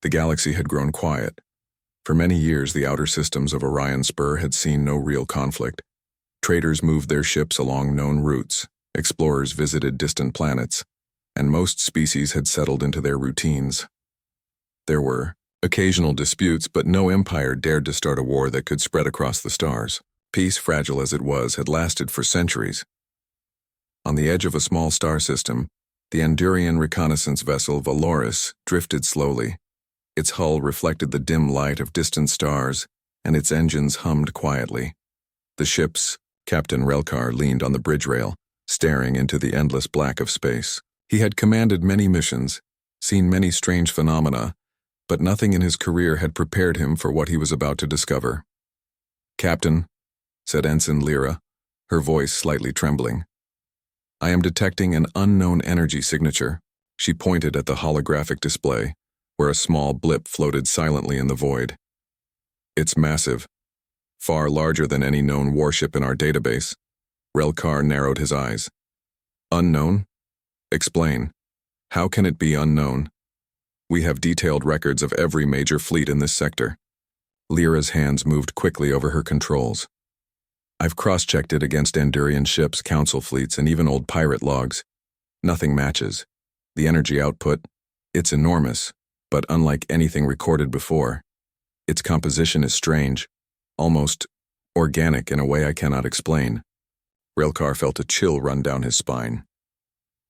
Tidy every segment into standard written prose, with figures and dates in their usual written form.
The galaxy had grown quiet. For many years, the outer systems of Orion's Spur had seen no real conflict. Traders moved their ships along known routes, explorers visited distant planets, and most species had settled into their routines. There were occasional disputes, but no empire dared to start a war that could spread across the stars. Peace, fragile as it was, had lasted for centuries. On the edge of a small star system, the Andurian reconnaissance vessel Valoris drifted slowly. Its hull reflected the dim light of distant stars, and its engines hummed quietly. The ship's Captain Relkar leaned on the bridge rail, staring into the endless black of space. He had commanded many missions, seen many strange phenomena, but nothing in his career had prepared him for what he was about to discover. "Captain," said Ensign Lyra, her voice slightly trembling. "I am detecting an unknown energy signature." She pointed at the holographic display, where a small blip floated silently in the void. "It's massive, far larger than any known warship in our database." Relkar narrowed his eyes. "Unknown? Explain. How can it be unknown? We have detailed records of every major fleet in this sector." Lyra's hands moved quickly over her controls. "I've cross-checked it against Andurian ships, council fleets, and even old pirate logs. Nothing matches. The energy output, it's enormous, but unlike anything recorded before. Its composition is strange, almost organic in a way I cannot explain." Relkar felt a chill run down his spine.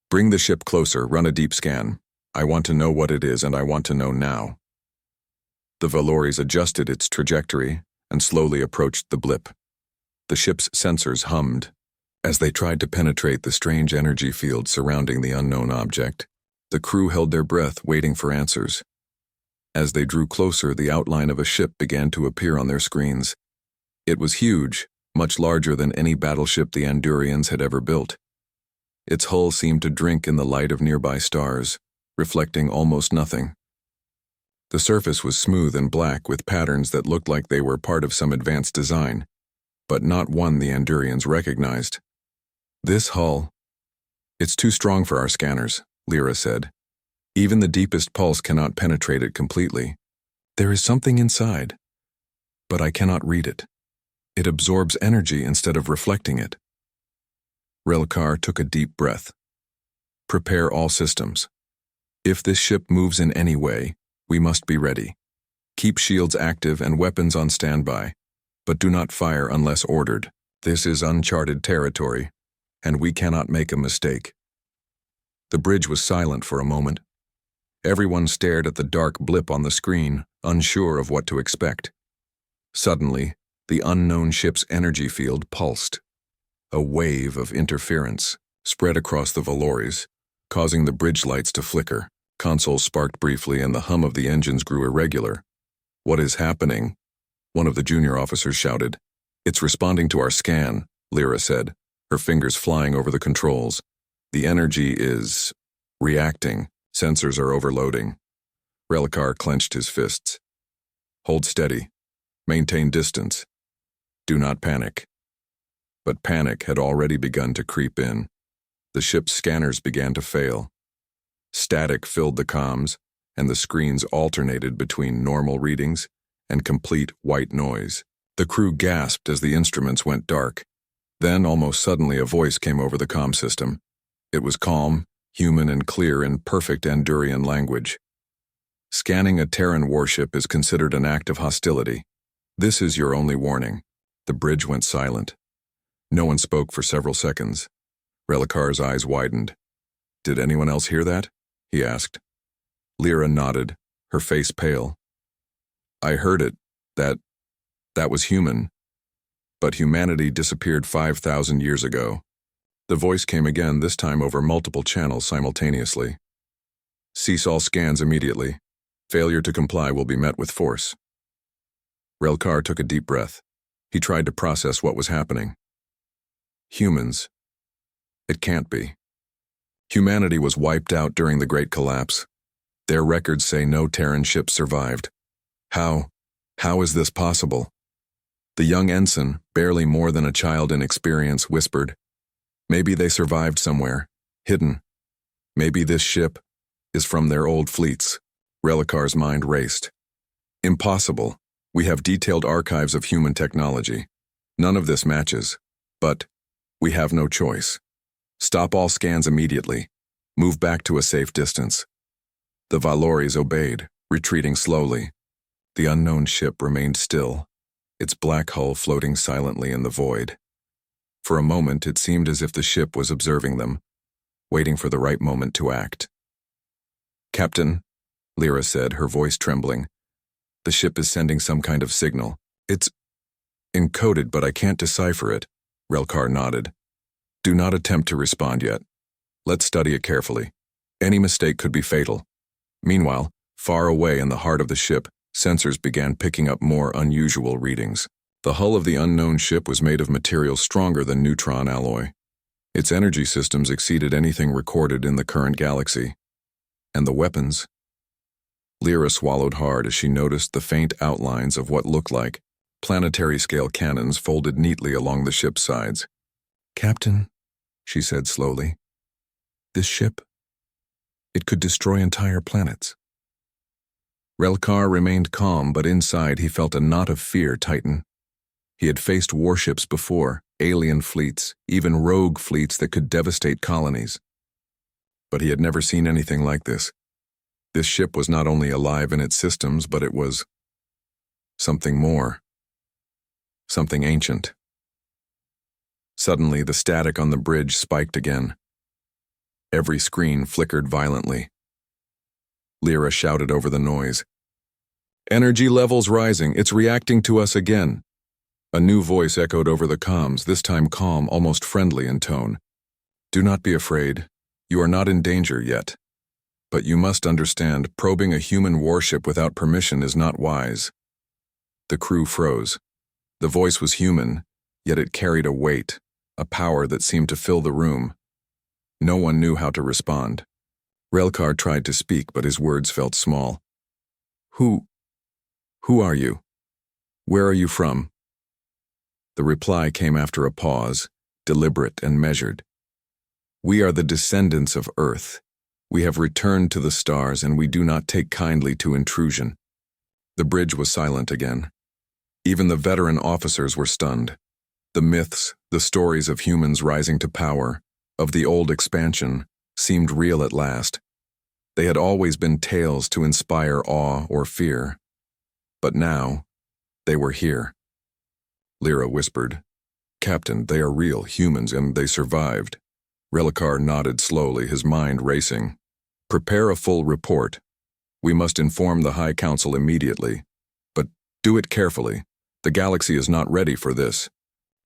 "Bring the ship closer, run a deep scan. I want to know what it is, and I want to know now." The Valoris adjusted its trajectory and slowly approached the blip. The ship's sensors hummed. As they tried to penetrate the strange energy field surrounding the unknown object, the crew held their breath, waiting for answers. As they drew closer, the outline of a ship began to appear on their screens. It was huge, much larger than any battleship the Andurians had ever built. Its hull seemed to drink in the light of nearby stars, reflecting almost nothing. The surface was smooth and black with patterns that looked like they were part of some advanced design, but not one the Andurians recognized. "This hull, it's too strong for our scanners," Lyra said. "Even the deepest pulse cannot penetrate it completely. There is something inside, but I cannot read it. It absorbs energy instead of reflecting it." Relkar took a deep breath. "Prepare all systems. If this ship moves in any way, we must be ready. Keep shields active and weapons on standby, but do not fire unless ordered. This is uncharted territory, and we cannot make a mistake." The bridge was silent for a moment. Everyone stared at the dark blip on the screen, unsure of what to expect. Suddenly, the unknown ship's energy field pulsed. A wave of interference spread across the Valoris, causing the bridge lights to flicker. Consoles sparked briefly and the hum of the engines grew irregular. "What is happening?" one of the junior officers shouted. "It's responding to our scan," Lyra said, her fingers flying over the controls. "The energy is reacting. Sensors are overloading." Relkar clenched his fists. "Hold steady. Maintain distance. Do not panic." But panic had already begun to creep in. The ship's scanners began to fail. Static filled the comms, and the screens alternated between normal readings and complete white noise. The crew gasped as the instruments went dark. Then, almost suddenly, a voice came over the comm system. It was calm, human, and clear in perfect Andurian language. "Scanning a Terran warship is considered an act of hostility. This is your only warning." The bridge went silent. No one spoke for several seconds. Relkar's eyes widened. "Did anyone else hear that?" he asked. Lyra nodded, her face pale. "I heard it. That was human. But humanity disappeared 5,000 years ago." The voice came again, this time over multiple channels simultaneously. "Cease all scans immediately. Failure to comply will be met with force." Relkar took a deep breath. He tried to process what was happening. Humans. It can't be. Humanity was wiped out during the Great Collapse. Their records say no Terran ships survived. How is this possible? The young ensign, barely more than a child in experience, whispered, "Maybe they survived somewhere, hidden. Maybe this ship is from their old fleets." Relicar's mind raced. Impossible. We have detailed archives of human technology. None of this matches. But we have no choice. Stop all scans immediately. Move back to a safe distance. The Valoris obeyed, retreating slowly. The unknown ship remained still, its black hull floating silently in the void. For a moment, it seemed as if the ship was observing them, waiting for the right moment to act. "Captain," Lyra said, her voice trembling, "the ship is sending some kind of signal. It's encoded, but I can't decipher it." Relcar nodded. "Do not attempt to respond yet. Let's study it carefully. Any mistake could be fatal." Meanwhile, far away in the heart of the ship, sensors began picking up more unusual readings. The hull of the unknown ship was made of material stronger than neutron alloy. Its energy systems exceeded anything recorded in the current galaxy. And the weapons? Lyra swallowed hard as she noticed the faint outlines of what looked like planetary-scale cannons folded neatly along the ship's sides. "Captain," she said slowly, "this ship, it could destroy entire planets." Relcar remained calm, but inside he felt a knot of fear tighten. He had faced warships before, alien fleets, even rogue fleets that could devastate colonies. But he had never seen anything like this. This ship was not only alive in its systems, but it was something more. Something ancient. Suddenly, the static on the bridge spiked again. Every screen flickered violently. Lyra shouted over the noise. "Energy levels rising. It's reacting to us again." A new voice echoed over the comms, this time calm, almost friendly in tone. "Do not be afraid. You are not in danger yet. But you must understand, probing a human warship without permission is not wise." The crew froze. The voice was human, yet it carried a weight, a power that seemed to fill the room. No one knew how to respond. Relcar tried to speak, but his words felt small. Who are you? Where are you from?" The reply came after a pause, deliberate and measured. "We are the descendants of Earth. We have returned to the stars, and we do not take kindly to intrusion." The bridge was silent again. Even the veteran officers were stunned. The myths, the stories of humans rising to power, of the old expansion, seemed real at last. They had always been tales to inspire awe or fear. But now, they were here. Lyra whispered, "Captain, they are real humans and they survived." Relcar nodded slowly, his mind racing. "Prepare a full report. We must inform the High Council immediately. But do it carefully. The galaxy is not ready for this."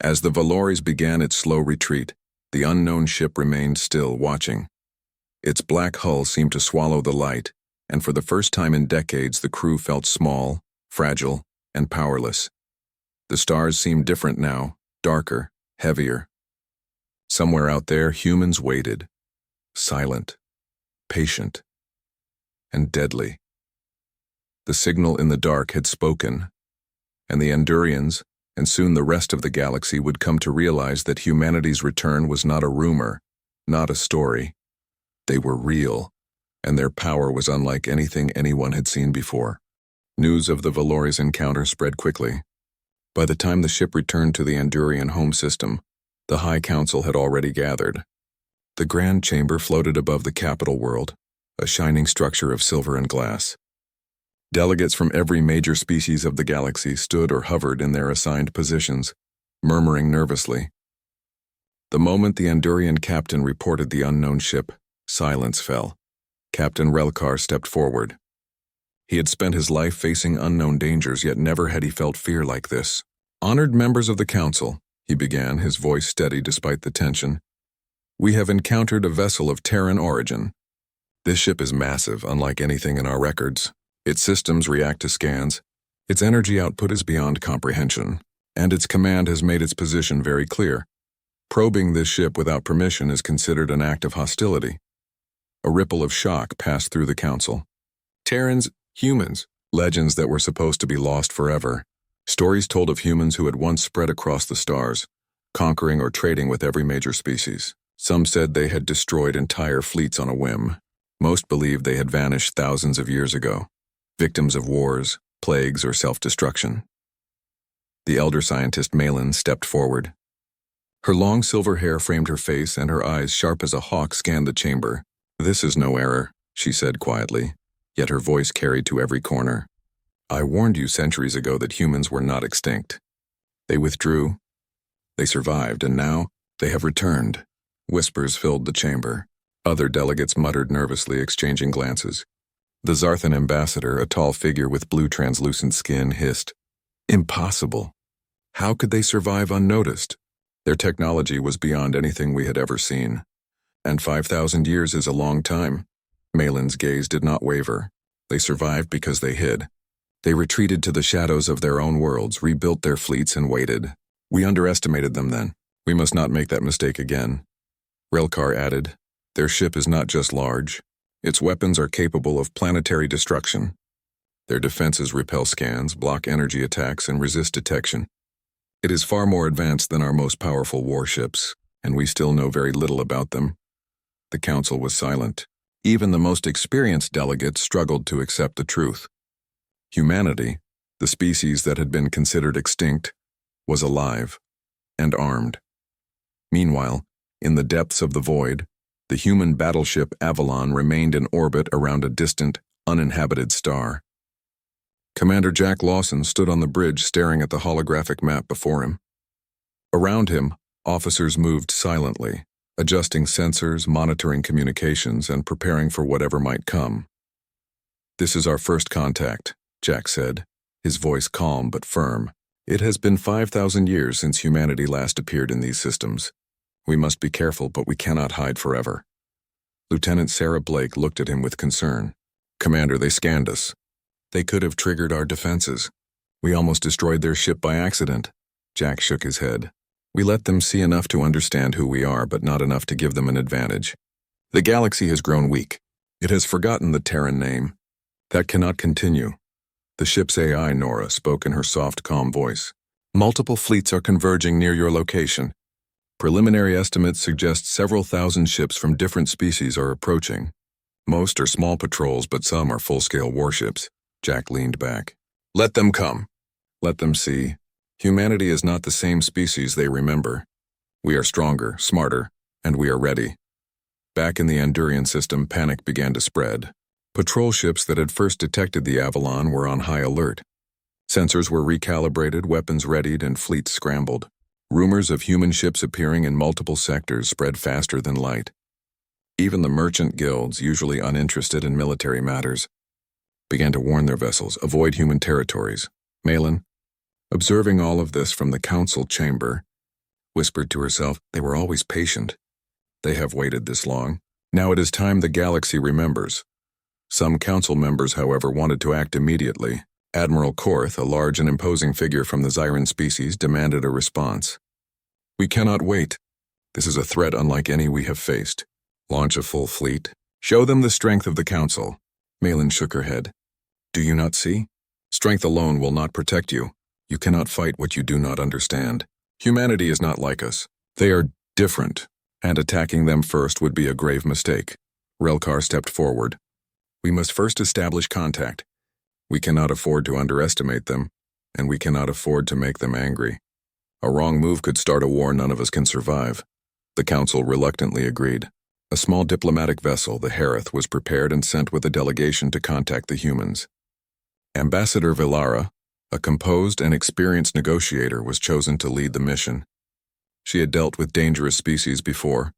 As the Valoris began its slow retreat, the unknown ship remained still, watching. Its black hull seemed to swallow the light, and for the first time in decades the crew felt small, fragile, and powerless. The stars seemed different now, darker, heavier. Somewhere out there, humans waited, silent, patient, and deadly. The signal in the dark had spoken, and the Andurians, and soon the rest of the galaxy, would come to realize that humanity's return was not a rumor, not a story. They were real, and their power was unlike anything anyone had seen before. News of the Valoris' encounter spread quickly. By the time the ship returned to the Andurian home system, the High Council had already gathered. The Grand Chamber floated above the capital world, a shining structure of silver and glass. Delegates from every major species of the galaxy stood or hovered in their assigned positions, murmuring nervously. The moment the Andurian captain reported the unknown ship, silence fell. Captain Relcar stepped forward. He had spent his life facing unknown dangers, yet never had he felt fear like this. "Honored members of the Council," he began, his voice steady despite the tension, "we have encountered a vessel of Terran origin. This ship is massive, unlike anything in our records. Its systems react to scans, its energy output is beyond comprehension, and its command has made its position very clear. Probing this ship without permission is considered an act of hostility." A ripple of shock passed through the Council. Terrans, humans, legends that were supposed to be lost forever. Stories told of humans who had once spread across the stars, conquering or trading with every major species. Some said they had destroyed entire fleets on a whim. Most believed they had vanished thousands of years ago, victims of wars, plagues, or self-destruction. The elder scientist Malin stepped forward. Her long silver hair framed her face, and her eyes, sharp as a hawk, scanned the chamber. "This is no error," she said quietly, yet her voice carried to every corner. "I warned you centuries ago that humans were not extinct. They withdrew, they survived, and now they have returned." Whispers filled the chamber. Other delegates muttered nervously, exchanging glances. The Zarthan ambassador, a tall figure with blue translucent skin, hissed, "Impossible. How could they survive unnoticed? Their technology was beyond anything we had ever seen. And 5,000 years is a long time." Malin's gaze did not waver. "They survived because they hid. They retreated to the shadows of their own worlds, rebuilt their fleets, and waited. We underestimated them then. We must not make that mistake again." Relkar added, "Their ship is not just large. Its weapons are capable of planetary destruction. Their defenses repel scans, block energy attacks, and resist detection. It is far more advanced than our most powerful warships, and we still know very little about them." The council was silent. Even the most experienced delegates struggled to accept the truth. Humanity, the species that had been considered extinct, was alive and armed. Meanwhile, in the depths of the void, the human battleship Avalon remained in orbit around a distant, uninhabited star. Commander Jack Lawson stood on the bridge staring at the holographic map before him. Around him, officers moved silently, adjusting sensors, monitoring communications, and preparing for whatever might come. "This is our first contact," Jack said, his voice calm but firm. "It has been 5,000 years since humanity last appeared in these systems. We must be careful, but we cannot hide forever." Lieutenant Sarah Blake looked at him with concern. "Commander, they scanned us. They could have triggered our defenses. We almost destroyed their ship by accident." Jack shook his head. "We let them see enough to understand who we are, but not enough to give them an advantage. The galaxy has grown weak. It has forgotten the Terran name. That cannot continue." The ship's AI, Nora, spoke in her soft, calm voice. "Multiple fleets are converging near your location. Preliminary estimates suggest several thousand ships from different species are approaching. Most are small patrols, but some are full-scale warships." Jack leaned back. "Let them come. Let them see. Humanity is not the same species they remember. We are stronger, smarter, and we are ready." Back in the Andurian system, panic began to spread. Patrol ships that had first detected the Avalon were on high alert. Sensors were recalibrated, weapons readied, and fleets scrambled. Rumors of human ships appearing in multiple sectors spread faster than light. Even the merchant guilds, usually uninterested in military matters, began to warn their vessels, avoid human territories. Malin, observing all of this from the council chamber, whispered to herself, "They were always patient. They have waited this long. Now it is time the galaxy remembers." Some council members, however, wanted to act immediately. Admiral Korth, a large and imposing figure from the Zyran species, demanded a response. "We cannot wait. This is a threat unlike any we have faced. Launch a full fleet. Show them the strength of the council." Malin shook her head. "Do you not see? Strength alone will not protect you. You cannot fight what you do not understand. Humanity is not like us. They are different, and attacking them first would be a grave mistake." Relkar stepped forward. "We must first establish contact. We cannot afford to underestimate them, and we cannot afford to make them angry. A wrong move could start a war none of us can survive." The council reluctantly agreed. A small diplomatic vessel, the Harith, was prepared and sent with a delegation to contact the humans. Ambassador Villara, a composed and experienced negotiator, was chosen to lead the mission. She had dealt with dangerous species before,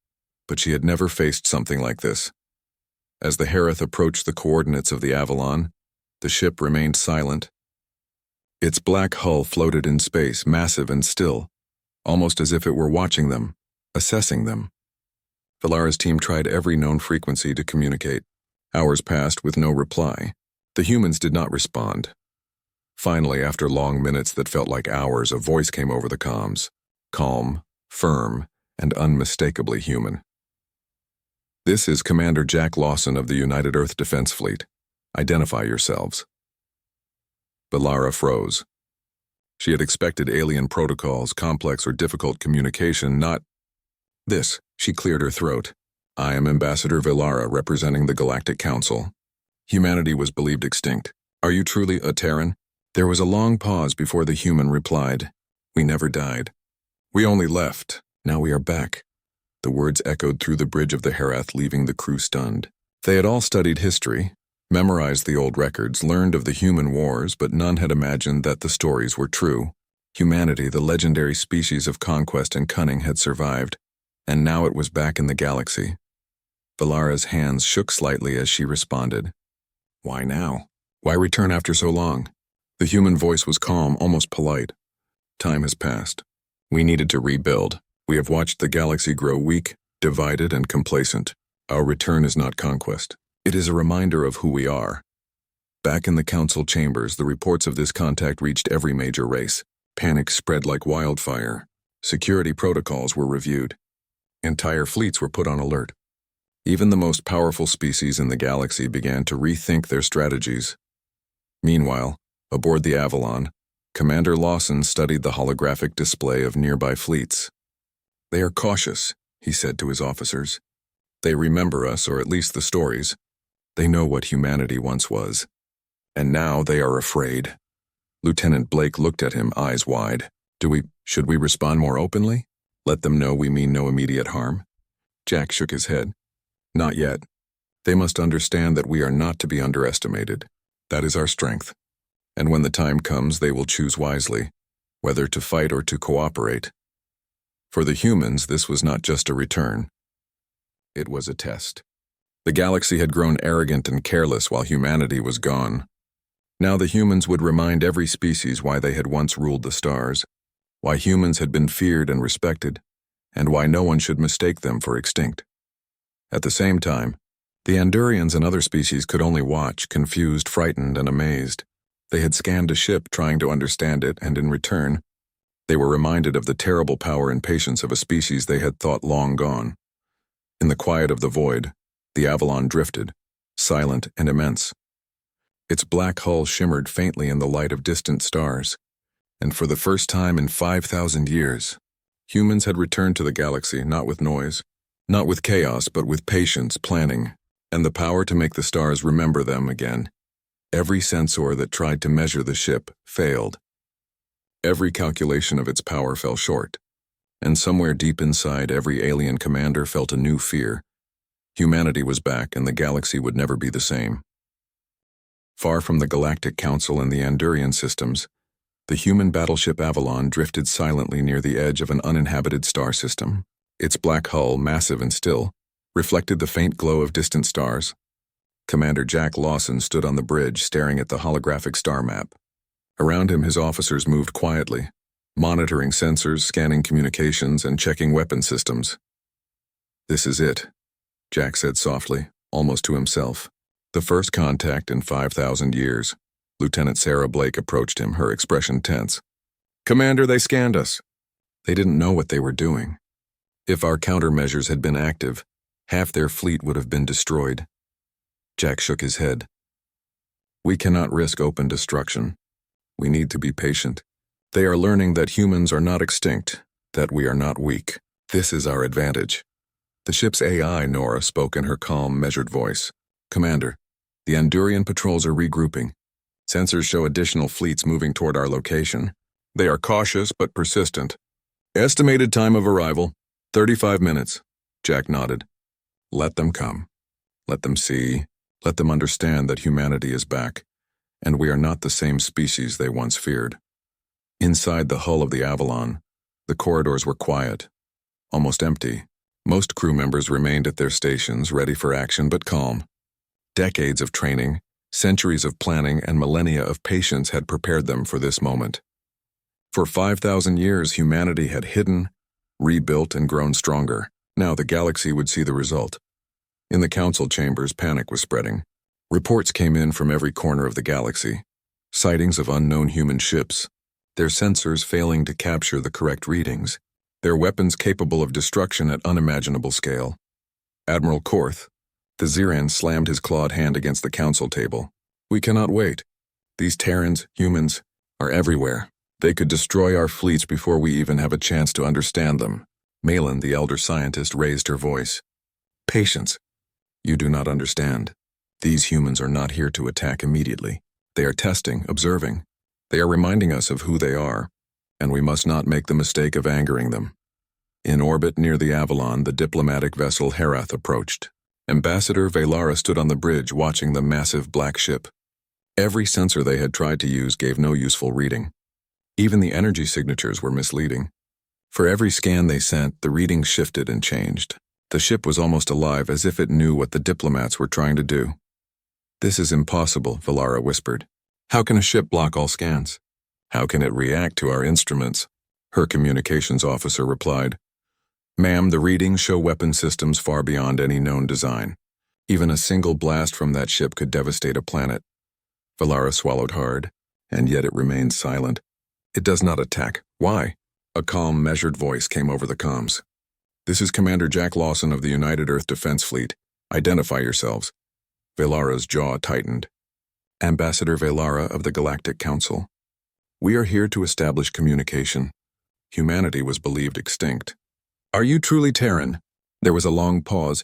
but she had never faced something like this. As the Harith approached the coordinates of the Avalon, the ship remained silent. Its black hull floated in space, massive and still, almost as if it were watching them, assessing them. Villara's team tried every known frequency to communicate. Hours passed with no reply. The humans did not respond. Finally, after long minutes that felt like hours, a voice came over the comms, calm, firm, and unmistakably human. "This is Commander Jack Lawson of the United Earth Defense Fleet. Identify yourselves." Villara froze. She had expected alien protocols, complex or difficult communication, not this. She cleared her throat. I am Ambassador Villara representing the Galactic Council. Humanity was believed extinct. Are you truly a Terran? There was a long pause before the human replied. We never died. We only left. Now we are back. The words echoed through the bridge of the Herath, leaving the crew stunned. They had all studied history, memorized the old records, learned of the human wars, but none had imagined that the stories were true. Humanity, the legendary species of conquest and cunning, had survived, and now it was back in the galaxy. Villara's hands shook slightly as she responded. Why now? Why return after so long? The human voice was calm, almost polite. Time has passed. We needed to rebuild. We have watched the galaxy grow weak, divided, and complacent. Our return is not conquest. It is a reminder of who we are. Back in the council chambers, the reports of this contact reached every major race. Panic spread like wildfire. Security protocols were reviewed. Entire fleets were put on alert. Even the most powerful species in the galaxy began to rethink their strategies. Meanwhile, aboard the Avalon, Commander Lawson studied the holographic display of nearby fleets. They are cautious, he said to his officers. They remember us, or at least the stories. They know what humanity once was. And now they are afraid. Lieutenant Blake looked at him, eyes wide. Should we respond more openly? Let them know we mean no immediate harm? Jack shook his head. Not yet. They must understand that we are not to be underestimated. That is our strength. And when the time comes, they will choose wisely, whether to fight or to cooperate. For the humans, this was not just a return. It was a test. The galaxy had grown arrogant and careless while humanity was gone. Now the humans would remind every species why they had once ruled the stars, why humans had been feared and respected, and why no one should mistake them for extinct. At the same time, the Andurians and other species could only watch, confused, frightened, and amazed. They had scanned a ship trying to understand it, and in return, they were reminded of the terrible power and patience of a species they had thought long gone. In the quiet of the void, the Avalon drifted, silent and immense. Its black hull shimmered faintly in the light of distant stars, and for the first time in 5,000 years, humans had returned to the galaxy not with noise, not with chaos, but with patience, planning, and the power to make the stars remember them again. Every sensor that tried to measure the ship failed. Every calculation of its power fell short, and somewhere deep inside every alien commander felt a new fear. Humanity was back, and the galaxy would never be the same. Far from the Galactic Council and the Andurian systems, the human battleship Avalon drifted silently near the edge of an uninhabited star system. Its black hull, massive and still, reflected the faint glow of distant stars. Commander Jack Lawson stood on the bridge, staring at the holographic star map. Around him, his officers moved quietly, monitoring sensors, scanning communications, and checking weapon systems. This is it, Jack said softly, almost to himself. The first contact in 5,000 years. Lieutenant Sarah Blake approached him, her expression tense. Commander, they scanned us. They didn't know what they were doing. If our countermeasures had been active, half their fleet would have been destroyed. Jack shook his head. We cannot risk open destruction. We need to be patient. They are learning that humans are not extinct, that we are not weak. This is our advantage. The ship's AI, Nora, spoke in her calm, measured voice. Commander, the Andurian patrols are regrouping. Sensors show additional fleets moving toward our location. They are cautious but persistent. Estimated time of arrival, 35 minutes. Jack nodded. Let them come. Let them see. Let them understand that humanity is back, and we are not the same species they once feared. Inside the hull of the Avalon, the corridors were quiet, almost empty. Most crew members remained at their stations, ready for action but calm. Decades of training, centuries of planning, and millennia of patience had prepared them for this moment. For 5,000 years, humanity had hidden, rebuilt, and grown stronger. Now the galaxy would see the result. In the council chambers, panic was spreading. Reports came in from every corner of the galaxy. Sightings of unknown human ships, their sensors failing to capture the correct readings, their weapons capable of destruction at unimaginable scale. Admiral Korth, the Ziran, slammed his clawed hand against the council table. We cannot wait. These Terrans, humans, are everywhere. They could destroy our fleets before we even have a chance to understand them. Malin, the elder scientist, raised her voice. Patience. You do not understand. These humans are not here to attack immediately. They are testing, observing. They are reminding us of who they are, and we must not make the mistake of angering them. In orbit near the Avalon, the diplomatic vessel Herath approached. Ambassador Velara stood on the bridge watching the massive black ship. Every sensor they had tried to use gave no useful reading. Even the energy signatures were misleading. For every scan they sent, the readings shifted and changed. The ship was almost alive, as if it knew what the diplomats were trying to do. "This is impossible," Velara whispered. "How can a ship block all scans? How can it react to our instruments?" Her communications officer replied, "Ma'am, the readings show weapon systems far beyond any known design. Even a single blast from that ship could devastate a planet." Velara swallowed hard, and yet it remained silent. "It does not attack. Why?" A calm, measured voice came over the comms. "This is Commander Jack Lawson of the United Earth Defense Fleet. Identify yourselves." Velara's jaw tightened. "Ambassador Velara of the Galactic Council. We are here to establish communication. Humanity was believed extinct." "Are you truly Terran?" There was a long pause.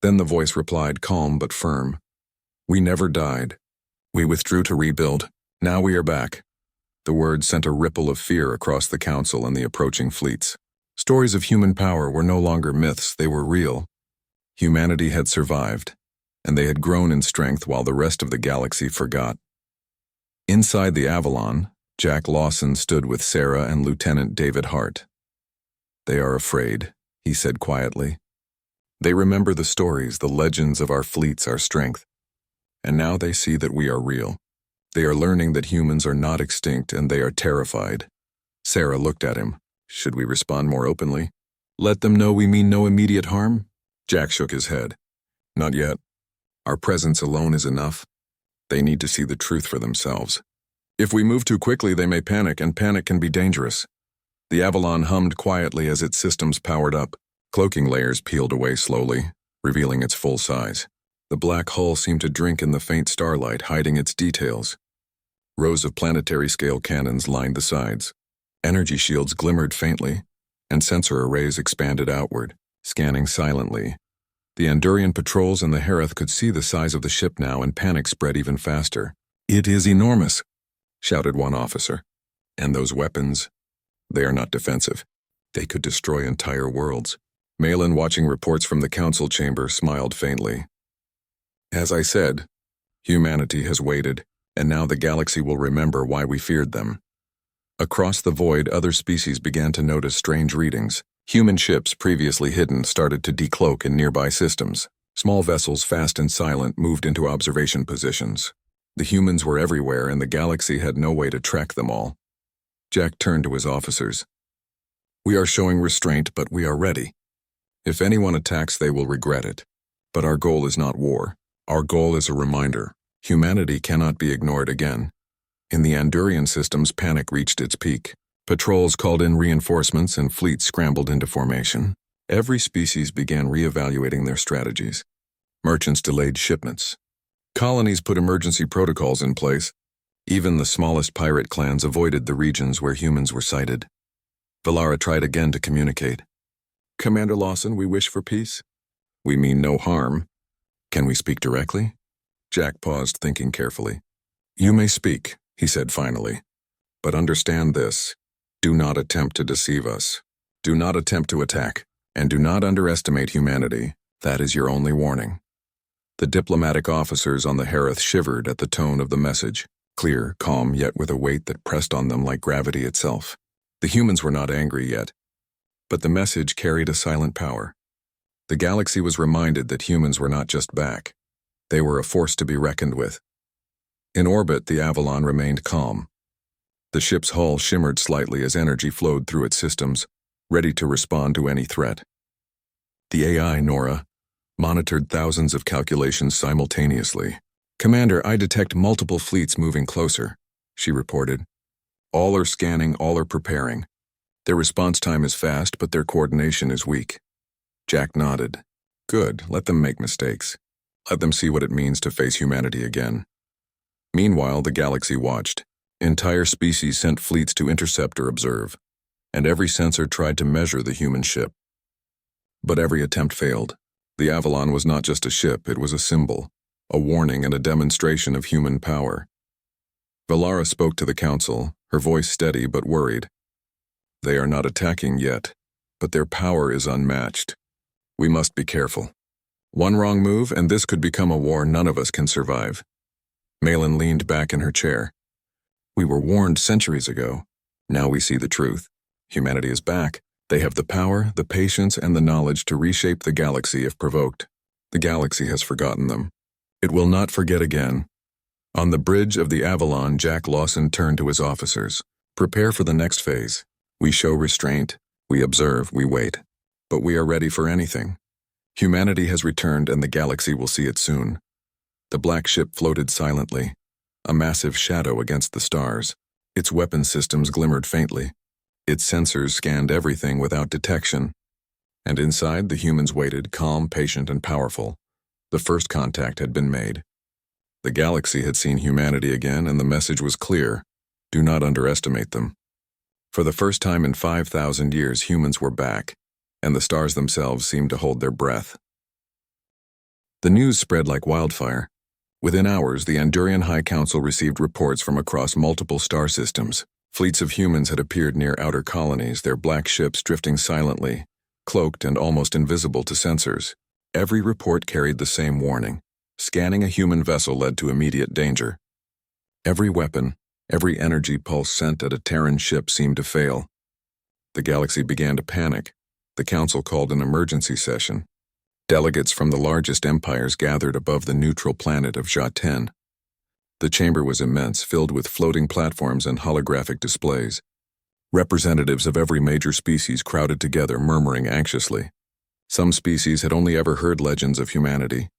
Then the voice replied, calm but firm. "We never died. We withdrew to rebuild. Now we are back." The words sent a ripple of fear across the Council and the approaching fleets. Stories of human power were no longer myths, they were real. Humanity had survived, and they had grown in strength while the rest of the galaxy forgot. Inside the Avalon, Jack Lawson stood with Sarah and Lieutenant David Hart. "They are afraid," he said quietly. "They remember the stories, the legends of our fleets, our strength. And now they see that we are real. They are learning that humans are not extinct, and they are terrified." Sarah looked at him. "Should we respond more openly? Let them know we mean no immediate harm?" Jack shook his head. "Not yet. Our presence alone is enough. They need to see the truth for themselves. If we move too quickly, they may panic, and panic can be dangerous." The Avalon hummed quietly as its systems powered up. Cloaking layers peeled away slowly, revealing its full size. The black hull seemed to drink in the faint starlight, hiding its details. Rows of planetary-scale cannons lined the sides. Energy shields glimmered faintly, and sensor arrays expanded outward, scanning silently. The Andurian patrols and the Herath could see the size of the ship now, and panic spread even faster. "It is enormous," shouted one officer. "And those weapons, they are not defensive. They could destroy entire worlds." Malin, watching reports from the council chamber, smiled faintly. "As I said, humanity has waited, and now the galaxy will remember why we feared them." Across the void, other species began to notice strange readings. Human ships, previously hidden, started to decloak in nearby systems. Small vessels, fast and silent, moved into observation positions. The humans were everywhere, and the galaxy had no way to track them all. Jack turned to his officers. "We are showing restraint, but we are ready. If anyone attacks, they will regret it. But our goal is not war. Our goal is a reminder. Humanity cannot be ignored again." In the Andurian systems, panic reached its peak. Patrols called in reinforcements and fleets scrambled into formation. Every species began reevaluating their strategies. Merchants delayed shipments. Colonies put emergency protocols in place. Even the smallest pirate clans avoided the regions where humans were sighted. Velara tried again to communicate. "Commander Lawson, we wish for peace. We mean no harm. Can we speak directly?" Jack paused, thinking carefully. "You may speak," he said finally. "But understand this. Do not attempt to deceive us. Do not attempt to attack. And do not underestimate humanity. That is your only warning." The diplomatic officers on the Herath shivered at the tone of the message. Clear, calm, yet with a weight that pressed on them like gravity itself. The humans were not angry yet. But the message carried a silent power. The galaxy was reminded that humans were not just back. They were a force to be reckoned with. In orbit, the Avalon remained calm. The ship's hull shimmered slightly as energy flowed through its systems, ready to respond to any threat. The AI, Nora, monitored thousands of calculations simultaneously. "Commander, I detect multiple fleets moving closer," she reported. "All are scanning, all are preparing. Their response time is fast, but their coordination is weak." Jack nodded. "Good, let them make mistakes. Let them see what it means to face humanity again." Meanwhile, the galaxy watched. Entire species sent fleets to intercept or observe, and every sensor tried to measure the human ship. But every attempt failed. The Avalon was not just a ship, it was a symbol, a warning and a demonstration of human power. Valara spoke to the council, her voice steady but worried. They are not attacking yet, but their power is unmatched. We must be careful. One wrong move, and this could become a war none of us can survive. Malin leaned back in her chair. We were warned centuries ago. Now we see the truth. Humanity is back. They have the power, the patience, and the knowledge to reshape the galaxy if provoked. The galaxy has forgotten them. It will not forget again. On the bridge of the Avalon, Jack Lawson turned to his officers. Prepare for the next phase. We show restraint, we observe, we wait. But we are ready for anything. Humanity has returned and the galaxy will see it soon. The black ship floated silently, a massive shadow against the stars. Its weapon systems glimmered faintly. Its sensors scanned everything without detection. And inside, the humans waited, calm, patient, and powerful. The first contact had been made. The galaxy had seen humanity again, and the message was clear. Do not underestimate them. For the first time in 5,000 years, humans were back, and the stars themselves seemed to hold their breath. The news spread like wildfire. Within hours, the Andurian High Council received reports from across multiple star systems. Fleets of humans had appeared near outer colonies, their black ships drifting silently, cloaked and almost invisible to sensors. Every report carried the same warning. Scanning a human vessel led to immediate danger. Every weapon, every energy pulse sent at a Terran ship seemed to fail. The galaxy began to panic. The council called an emergency session. Delegates from the largest empires gathered above the neutral planet of Jaten. The chamber was immense, filled with floating platforms and holographic displays. Representatives of every major species crowded together, murmuring anxiously. Some species had only ever heard legends of humanity,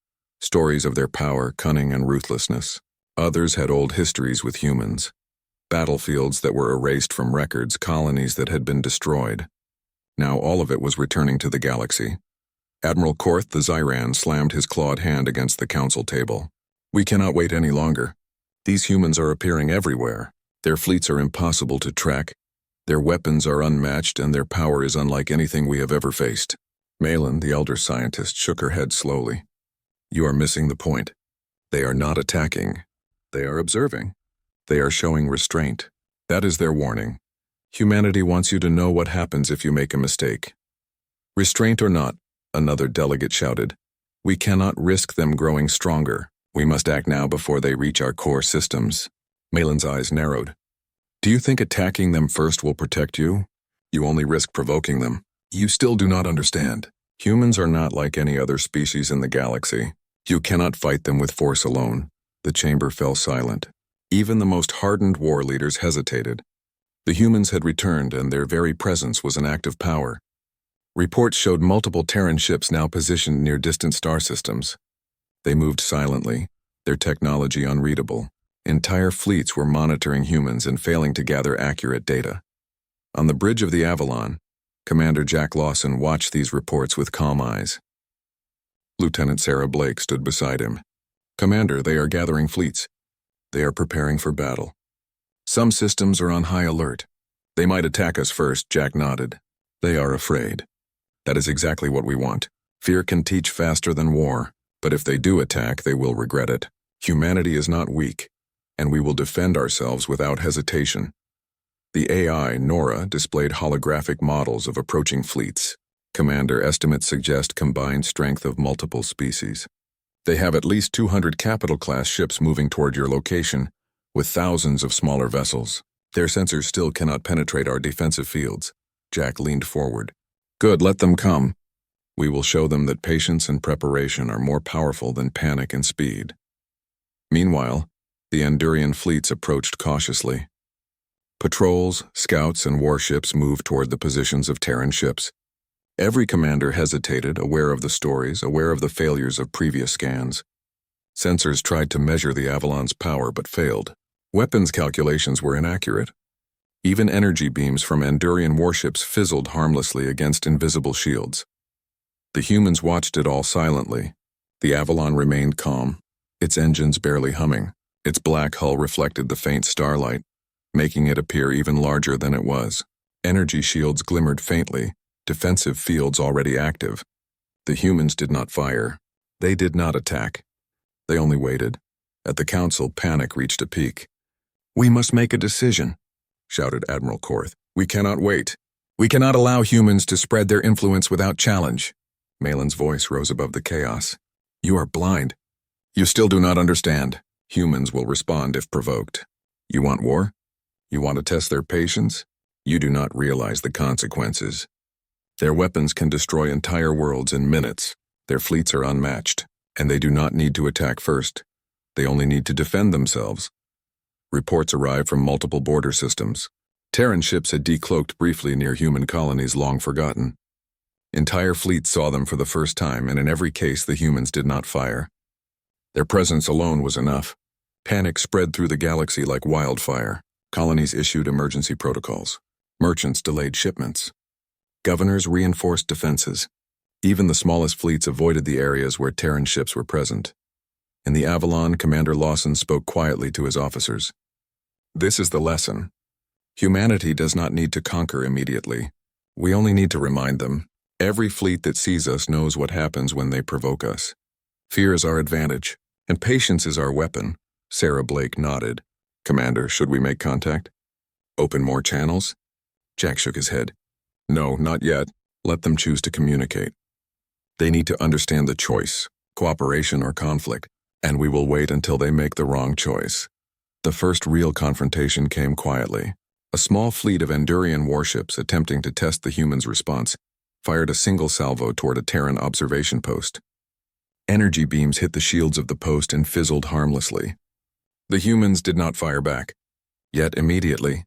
stories of their power, cunning, and ruthlessness. Others had old histories with humans. Battlefields that were erased from records, colonies that had been destroyed. Now all of it was returning to the galaxy. Admiral Korth the Zyran slammed his clawed hand against the council table. We cannot wait any longer. These humans are appearing everywhere. Their fleets are impossible to track. Their weapons are unmatched, and their power is unlike anything we have ever faced. Malin, the elder scientist, shook her head slowly. You are missing the point. They are not attacking. They are observing. They are showing restraint. That is their warning. Humanity wants you to know what happens if you make a mistake. Restraint or not, another delegate shouted. We cannot risk them growing stronger. We must act now before they reach our core systems. Malin's eyes narrowed. Do you think attacking them first will protect you? You only risk provoking them. You still do not understand. Humans are not like any other species in the galaxy. You cannot fight them with force alone. The chamber fell silent. Even the most hardened war leaders hesitated. The humans had returned, and their very presence was an act of power. Reports showed multiple Terran ships now positioned near distant star systems. They moved silently, their technology unreadable. Entire fleets were monitoring humans and failing to gather accurate data. On the bridge of the Avalon, Commander Jack Lawson watched these reports with calm eyes. Lieutenant Sarah Blake stood beside him. Commander, they are gathering fleets. They are preparing for battle. Some systems are on high alert. They might attack us first, Jack nodded. They are afraid. That is exactly what we want. Fear can teach faster than war, but if they do attack, they will regret it. Humanity is not weak, and we will defend ourselves without hesitation. The AI, Nora, displayed holographic models of approaching fleets. Commander, estimates suggest combined strength of multiple species. They have at least 200 capital-class ships moving toward your location, with thousands of smaller vessels. Their sensors still cannot penetrate our defensive fields. Jack leaned forward. Good, let them come. We will show them that patience and preparation are more powerful than panic and speed. Meanwhile, the Andurian fleets approached cautiously. Patrols, scouts, and warships moved toward the positions of Terran ships. Every commander hesitated, aware of the stories, aware of the failures of previous scans. Sensors tried to measure the Avalon's power but failed. Weapons calculations were inaccurate. Even energy beams from Andurian warships fizzled harmlessly against invisible shields. The humans watched it all silently. The Avalon remained calm, its engines barely humming. Its black hull reflected the faint starlight, making it appear even larger than it was. Energy shields glimmered faintly, defensive fields already active. The humans did not fire. They did not attack. They only waited. At the council, panic reached a peak. "We must make a decision," shouted Admiral Korth. "We cannot wait. We cannot allow humans to spread their influence without challenge." Malin's voice rose above the chaos. "You are blind. You still do not understand. Humans will respond if provoked. You want war? You want to test their patience? You do not realize the consequences. Their weapons can destroy entire worlds in minutes. Their fleets are unmatched, and they do not need to attack first. They only need to defend themselves." Reports arrived from multiple border systems. Terran ships had decloaked briefly near human colonies long forgotten. Entire fleets saw them for the first time, and in every case the humans did not fire. Their presence alone was enough. Panic spread through the galaxy like wildfire. Colonies issued emergency protocols. Merchants delayed shipments. Governors reinforced defenses. Even the smallest fleets avoided the areas where Terran ships were present. In the Avalon, Commander Lawson spoke quietly to his officers. "This is the lesson. Humanity does not need to conquer immediately. We only need to remind them. Every fleet that sees us knows what happens when they provoke us. Fear is our advantage, and patience is our weapon." Sarah Blake nodded. "Commander, should we make contact? Open more channels?" Jack shook his head. "No, not yet. Let them choose to communicate. They need to understand the choice, cooperation or conflict, and we will wait until they make the wrong choice." The first real confrontation came quietly. A small fleet of Andurian warships attempting to test the humans' response fired a single salvo toward a Terran observation post. Energy beams hit the shields of the post and fizzled harmlessly. The humans did not fire back. Yet immediately,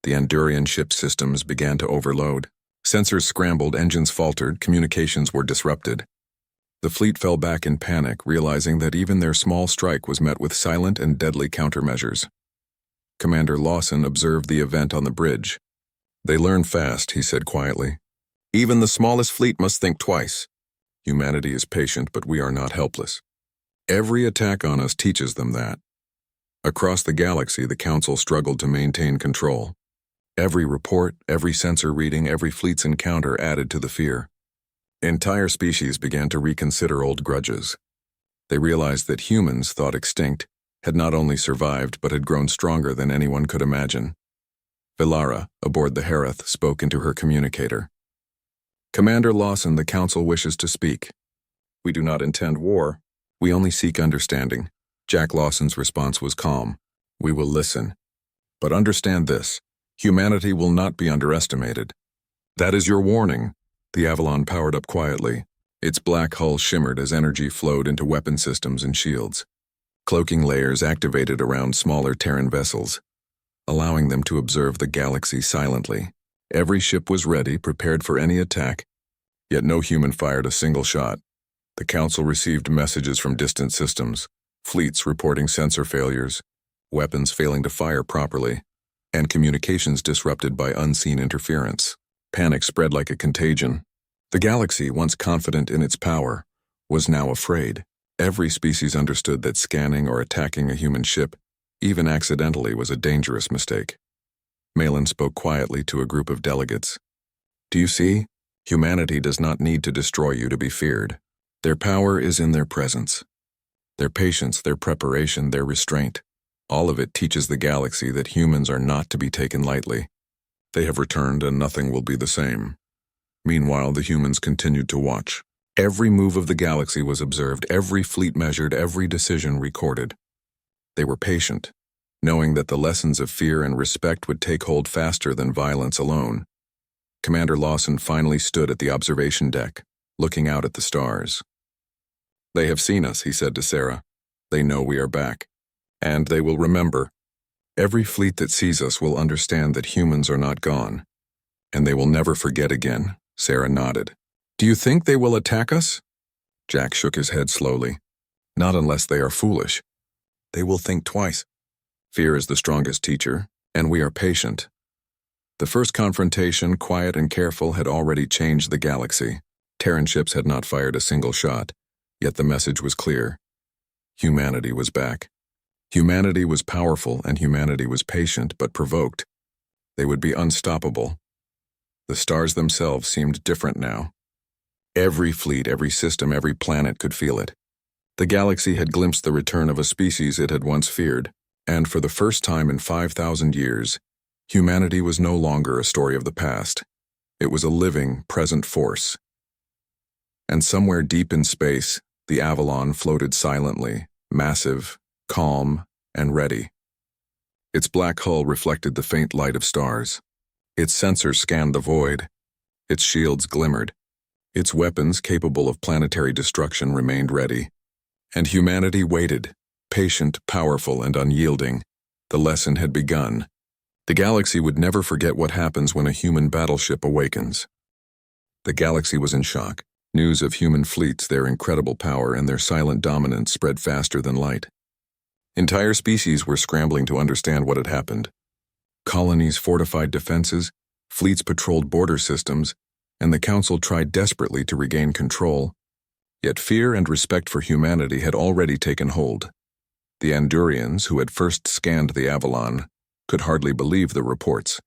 the Andurian ship systems began to overload. Sensors scrambled, engines faltered, communications were disrupted. The fleet fell back in panic, realizing that even their small strike was met with silent and deadly countermeasures. Commander Lawson observed the event on the bridge. "They learn fast," he said quietly. "Even the smallest fleet must think twice. Humanity is patient, but we are not helpless. Every attack on us teaches them that." Across the galaxy, the Council struggled to maintain control. Every report, every sensor reading, every fleet's encounter added to the fear. Entire species began to reconsider old grudges. They realized that humans, thought extinct, had not only survived but had grown stronger than anyone could imagine. Vilara, aboard the Hereth, spoke into her communicator. "Commander Lawson, the Council wishes to speak. We do not intend war. We only seek understanding." Jack Lawson's response was calm. "We will listen. But understand this. Humanity will not be underestimated. That is your warning." The Avalon powered up quietly. Its black hull shimmered as energy flowed into weapon systems and shields. Cloaking layers activated around smaller Terran vessels, allowing them to observe the galaxy silently. Every ship was ready, prepared for any attack, yet no human fired a single shot. The Council received messages from distant systems, fleets reporting sensor failures, weapons failing to fire properly, and communications disrupted by unseen interference. Panic spread like a contagion. The galaxy, once confident in its power, was now afraid. Every species understood that scanning or attacking a human ship, even accidentally, was a dangerous mistake. Malin spoke quietly to a group of delegates. "Do you see? Humanity does not need to destroy you to be feared. Their power is in their presence. Their patience, their preparation, their restraint. All of it teaches the galaxy that humans are not to be taken lightly. They have returned and nothing will be the same." Meanwhile, the humans continued to watch. Every move of the galaxy was observed, every fleet measured, every decision recorded. They were patient, knowing that the lessons of fear and respect would take hold faster than violence alone. Commander Lawson finally stood at the observation deck, looking out at the stars. "They have seen us," he said to Sarah. "They know we are back. And they will remember. Every fleet that sees us will understand that humans are not gone. And they will never forget again." Sarah nodded. "Do you think they will attack us?" Jack shook his head slowly. "Not unless they are foolish. They will think twice. Fear is the strongest teacher, and we are patient." The first confrontation, quiet and careful, had already changed the galaxy. Terran ships had not fired a single shot, yet the message was clear. Humanity was back. Humanity was powerful, and humanity was patient but provoked. They would be unstoppable. The stars themselves seemed different now. Every fleet, every system, every planet could feel it. The galaxy had glimpsed the return of a species it had once feared, and for the first time in 5,000 years, humanity was no longer a story of the past. It was a living, present force. And somewhere deep in space, the Avalon floated silently, massive, calm, and ready. Its black hull reflected the faint light of stars. Its sensors scanned the void. Its shields glimmered. Its weapons, capable of planetary destruction, remained ready. And humanity waited, patient, powerful, and unyielding. The lesson had begun. The galaxy would never forget what happens when a human battleship awakens. The galaxy was in shock. News of human fleets, their incredible power, and their silent dominance spread faster than light. Entire species were scrambling to understand what had happened. Colonies fortified defenses, fleets patrolled border systems, and the Council tried desperately to regain control. Yet fear and respect for humanity had already taken hold. The Andurians, who had first scanned the Avalon, could hardly believe the reports.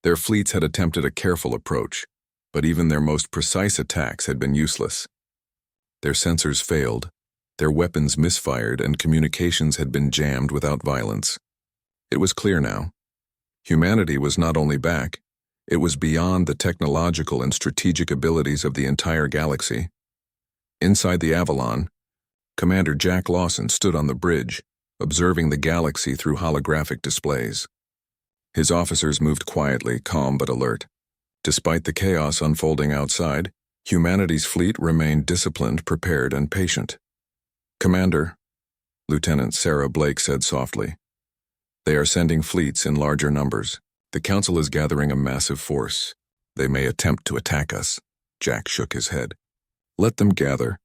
Their fleets had attempted a careful approach, but even their most precise attacks had been useless. Their sensors failed, their weapons misfired, and communications had been jammed without violence. It was clear now. Humanity was not only back, it was beyond the technological and strategic abilities of the entire galaxy. Inside the Avalon, Commander Jack Lawson stood on the bridge, observing the galaxy through holographic displays. His officers moved quietly, calm but alert. Despite the chaos unfolding outside, humanity's fleet remained disciplined, prepared, and patient. "Commander," Lieutenant Sarah Blake said softly, "they are sending fleets in larger numbers. The Council is gathering a massive force. They may attempt to attack us." Jack shook his head. "Let them gather.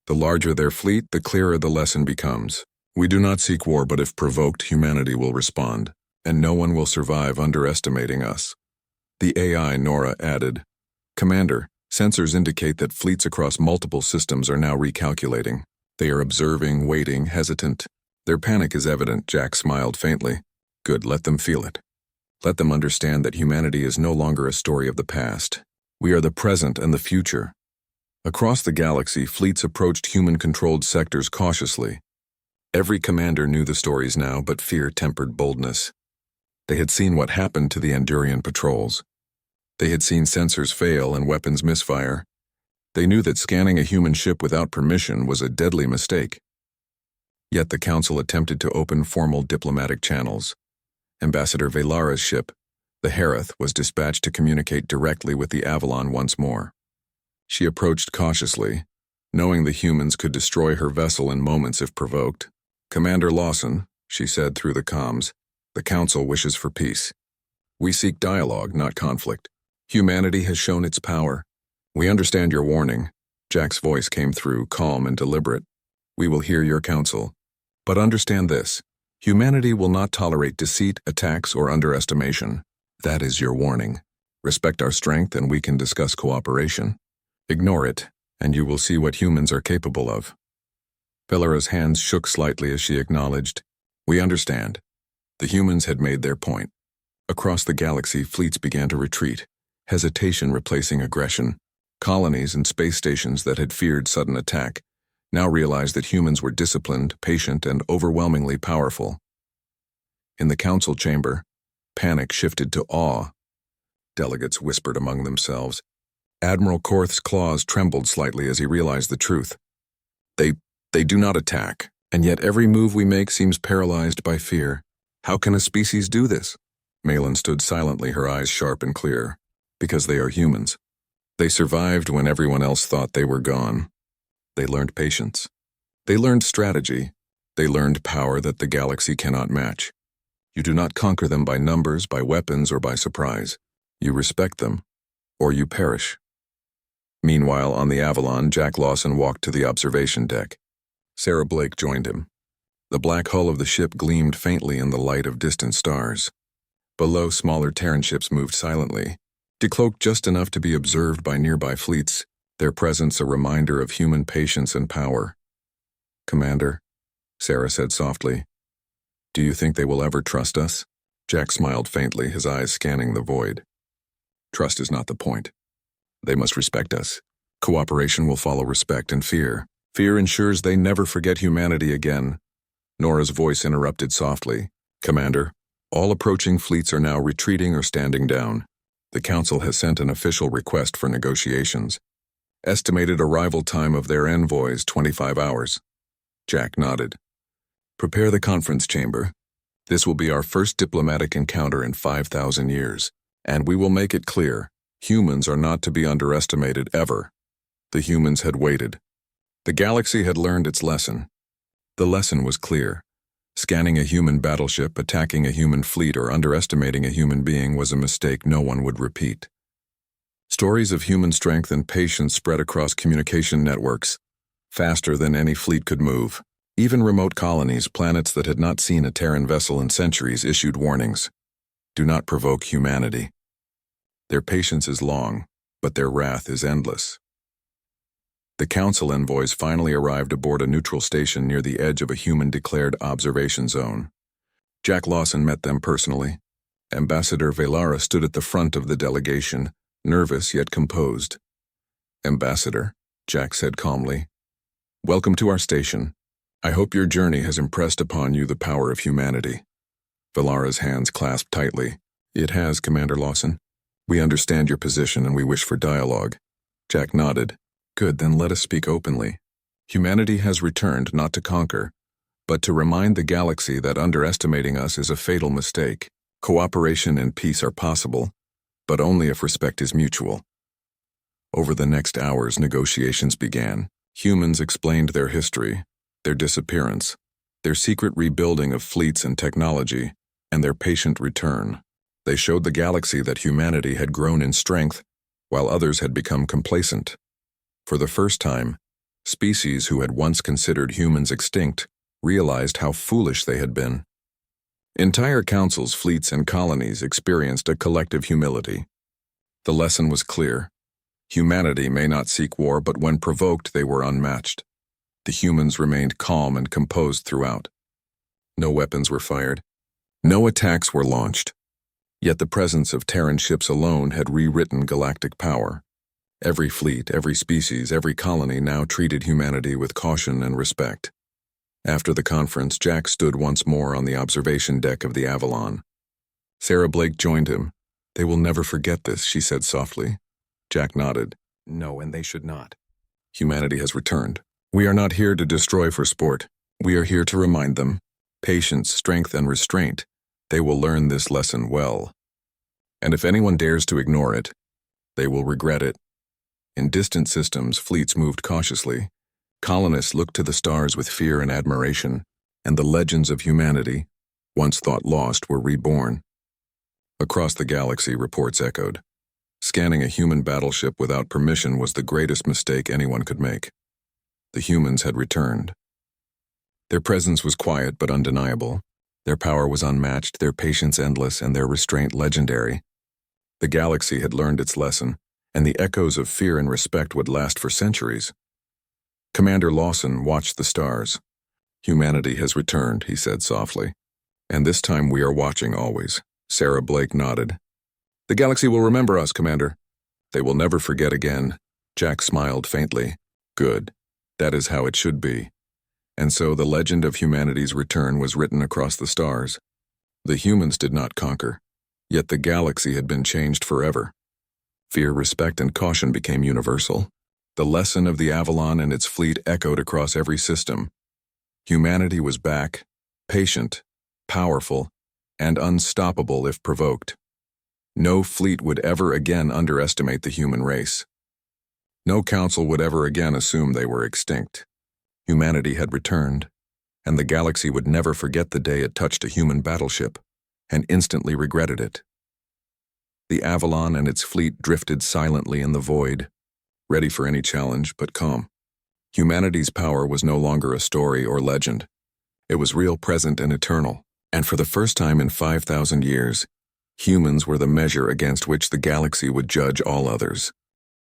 The larger their fleet, the clearer the lesson becomes. We do not seek war, but if provoked, humanity will respond, and no one will survive underestimating us." The AI, Nora, added, "Commander, sensors indicate that fleets across multiple systems are now recalculating. They are observing, waiting, hesitant. Their panic is evident." Jack smiled faintly. "Good, let them feel it. Let them understand that humanity is no longer a story of the past. We are the present and the future." Across the galaxy, fleets approached human-controlled sectors cautiously. Every commander knew the stories now, but fear tempered boldness. They had seen what happened to the Andurian patrols. They had seen sensors fail and weapons misfire. They knew that scanning a human ship without permission was a deadly mistake. Yet the Council attempted to open formal diplomatic channels. Ambassador Velara's ship, the Harith, was dispatched to communicate directly with the Avalon once more. She approached cautiously, knowing the humans could destroy her vessel in moments if provoked. "Commander Lawson," she said through the comms, "the Council wishes for peace. We seek dialogue, not conflict. Humanity has shown its power. We understand your warning." Jack's voice came through, calm and deliberate. "We will hear your counsel. But understand this. Humanity will not tolerate deceit, attacks, or underestimation. That is your warning. Respect our strength and we can discuss cooperation. Ignore it, and you will see what humans are capable of." Velara's hands shook slightly as she acknowledged, "We understand." The humans had made their point. Across the galaxy, fleets began to retreat, hesitation replacing aggression. Colonies and space stations that had feared sudden attack now realized that humans were disciplined, patient, and overwhelmingly powerful. In the Council chamber, panic shifted to awe. Delegates whispered among themselves. Admiral Korth's claws trembled slightly as he realized the truth. They do not attack, and yet every move we make seems paralyzed by fear. How can a species do this? Malin stood silently, her eyes sharp and clear. Because they are humans. They survived when everyone else thought they were gone. They learned patience. They learned strategy. They learned power that the galaxy cannot match. You do not conquer them by numbers, by weapons, or by surprise. You respect them, or you perish. Meanwhile, on the Avalon, Jack Lawson walked to the observation deck. Sarah Blake joined him. The black hull of the ship gleamed faintly in the light of distant stars. Below, smaller Terran ships moved silently, decloaked just enough to be observed by nearby fleets, their presence a reminder of human patience and power. "Commander," Sarah said softly, "do you think they will ever trust us?" Jack smiled faintly, his eyes scanning the void. "Trust is not the point. They must respect us. Cooperation will follow respect and fear. Fear ensures they never forget humanity again. Nora's voice interrupted softly. Commander, all approaching fleets are now retreating or standing down. The Council has sent an official request for negotiations. Estimated arrival time of their envoys, 25 hours. Jack nodded. Prepare the conference chamber. This will be our first diplomatic encounter in 5,000 years, and we will make it clear, humans are not to be underestimated ever. The humans had waited. The galaxy had learned its lesson. The lesson was clear. Scanning a human battleship, attacking a human fleet, or underestimating a human being was a mistake no one would repeat. Stories of human strength and patience spread across communication networks, faster than any fleet could move. Even remote colonies, planets that had not seen a Terran vessel in centuries, issued warnings. Do not provoke humanity. Their patience is long, but their wrath is endless. The Council envoys finally arrived aboard a neutral station near the edge of a human-declared observation zone. Jack Lawson met them personally. Ambassador Velara stood at the front of the delegation, nervous yet composed. Ambassador, Jack said calmly, welcome to our station. I hope your journey has impressed upon you the power of humanity. Velara's hands clasped tightly. It has, Commander Lawson. We understand your position and we wish for dialogue. Jack nodded. Good, then let us speak openly. Humanity has returned not to conquer, but to remind the galaxy that underestimating us is a fatal mistake. Cooperation and peace are possible, but only if respect is mutual. Over the next hours, negotiations began. Humans explained their history, their disappearance, their secret rebuilding of fleets and technology, and their patient return. They showed the galaxy that humanity had grown in strength, while others had become complacent. For the first time, species who had once considered humans extinct realized how foolish they had been. Entire councils, fleets, and colonies experienced a collective humility. The lesson was clear. Humanity may not seek war, but when provoked, they were unmatched. The humans remained calm and composed throughout. No weapons were fired. No attacks were launched. Yet the presence of Terran ships alone had rewritten galactic power. Every fleet, every species, every colony now treated humanity with caution and respect. After the conference, Jack stood once more on the observation deck of the Avalon. Sarah Blake joined him. They will never forget this, she said softly. Jack nodded. No, and they should not. Humanity has returned. We are not here to destroy for sport. We are here to remind them. Patience, strength, and restraint. They will learn this lesson well. And if anyone dares to ignore it, they will regret it. In distant systems, fleets moved cautiously. Colonists looked to the stars with fear and admiration, and the legends of humanity, once thought lost, were reborn. Across the galaxy, reports echoed. Scanning a human battleship without permission was the greatest mistake anyone could make. The humans had returned. Their presence was quiet but undeniable. Their power was unmatched, their patience endless, and their restraint legendary. The galaxy had learned its lesson, and the echoes of fear and respect would last for centuries. Commander Lawson watched the stars. Humanity has returned, he said softly. And this time we are watching always. Sarah Blake nodded. The galaxy will remember us, Commander. They will never forget again. Jack smiled faintly. Good. That is how it should be. And so the legend of humanity's return was written across the stars. The humans did not conquer, yet the galaxy had been changed forever. Fear, respect, and caution became universal. The lesson of the Avalon and its fleet echoed across every system. Humanity was back, patient, powerful, and unstoppable if provoked. No fleet would ever again underestimate the human race. No council would ever again assume they were extinct. Humanity had returned, and the galaxy would never forget the day it touched a human battleship and instantly regretted it. The Avalon and its fleet drifted silently in the void, ready for any challenge but calm. Humanity's power was no longer a story or legend. It was real, present, and eternal, and for the first time in 5,000 years, humans were the measure against which the galaxy would judge all others.